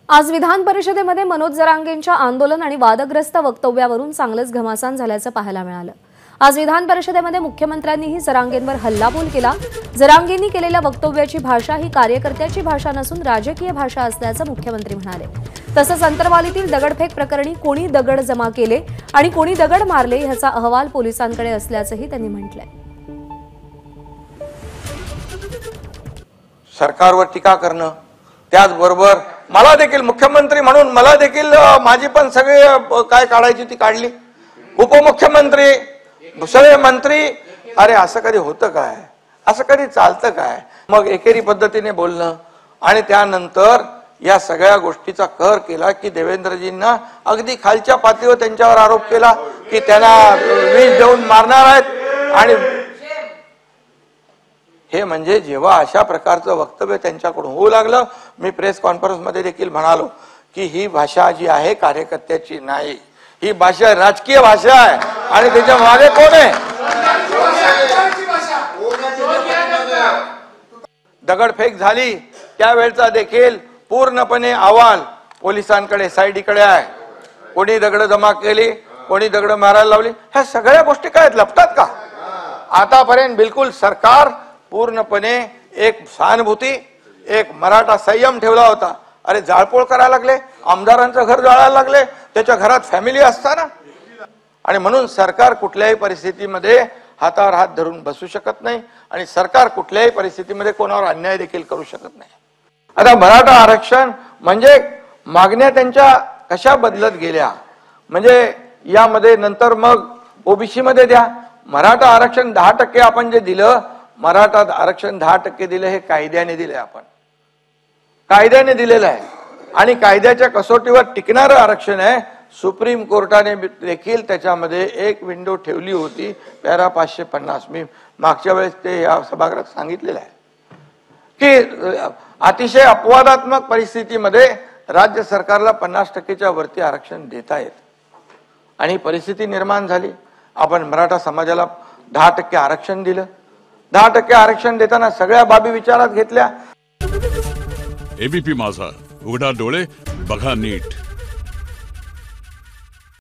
आज विधान परिषदेमध्ये मनोज जरांगेंच्या आंदोलन आणि वादग्रस्त वक्तव्यावरून चांगलंच घमासान झाल्याचं पाहायला मिळालं। आज विधान परिषदेमध्ये मुख्यमंत्र्यांनीही जरांगेंवर हल्लाबोल केला। जरांगेंनी केलेल्या वक्तव्याची भाषा ही कार्यकर्त्याची भाषा नसून राजकीय भाषा असल्याचं मुख्यमंत्री म्हणाले। तसंच अंतरवालीतील दगडफेक प्रकरणी कोणी दगड जमा केले आणि कोणी दगड मारले याचा अहवाल पोलिसांकडे असल्याचंही त्यांनी म्हटलंय। सरकारवर टीका करणं, त्याचबरोबर मला देखील मुख्यमंत्री म्हणून मला देखील माझी पण सगळे काय काढायची ती काढली, उपमुख्यमंत्री सगळे मंत्री, अरे असं कधी होतं काय, असं कधी चालतं काय? मग एकेरी पद्धतीने बोलणं आणि त्यानंतर या सगळ्या गोष्टीचा कहर केला की देवेंद्रजींना अगदी खालच्या पातळीवर त्यांच्यावर आरोप केला की त्यांना विष देऊन मारणार आहेत। आणि हे म्हणजे जेव्हा अशा प्रकारचं वक्तव्य त्यांच्याकडून होऊ लागलं, मी प्रेस कॉन्फरन्स मध्ये देखील म्हणालो की ही भाषा जी आहे कार्यकर्त्याची नाही, ही भाषा राजकीय भाषा आहे आणि त्याच्या मागे कोण आहे? दगडफेक झाली त्यावेळचा देखील पूर्णपणे अहवाल पोलिसांकडे साईडीकडे आहे। कोणी दगड जमा केली, कोणी दगड मारायला लावली, ह्या सगळ्या गोष्टी काय लपतात का? आतापर्यंत बिलकुल सरकार पूर्णपणे एक सहानुभूती, एक मराठा संयम ठेवला होता। अरे जाळपोळ करायला लागले, आमदारांचं घर जाळायला लागले, त्याच्या घरात फॅमिली असताना। आणि म्हणून सरकार कुठल्याही परिस्थितीमध्ये हातावर हात धरून बसू शकत नाही आणि सरकार कुठल्याही परिस्थितीमध्ये कोणावर अन्याय देखील करू शकत नाही। आता मराठा आरक्षण म्हणजे मागण्या त्यांच्या कशा बदलत गेल्या, म्हणजे यामध्ये नंतर मग ओबीसी मध्ये द्या, मराठा आरक्षण 10% आपण जे दिलं, मराठा आरक्षण 10% दिले, हे कायद्याने दिले, आपण कायद्याने दिलेलं आहे आणि कायद्याच्या कसोटीवर टिकणारं आरक्षण आहे। सुप्रीम कोर्टाने देखील त्याच्यामध्ये एक विंडो ठेवली होती, पॅरा 550, मी मागच्या वेळेस ते या सभागृहात सांगितलेलं आहे की अतिशय अपवादात्मक परिस्थितीमध्ये राज्य सरकारला 50%च्या वरती आरक्षण देता येत आणि परिस्थिती निर्माण झाली। आपण मराठा समाजाला 10% आरक्षण दिलं, 10% आरक्षण देताना सगळ्या बाबी विचारात घेतल्या। एबीपी माझा, उघडा डोळे बघा नीट।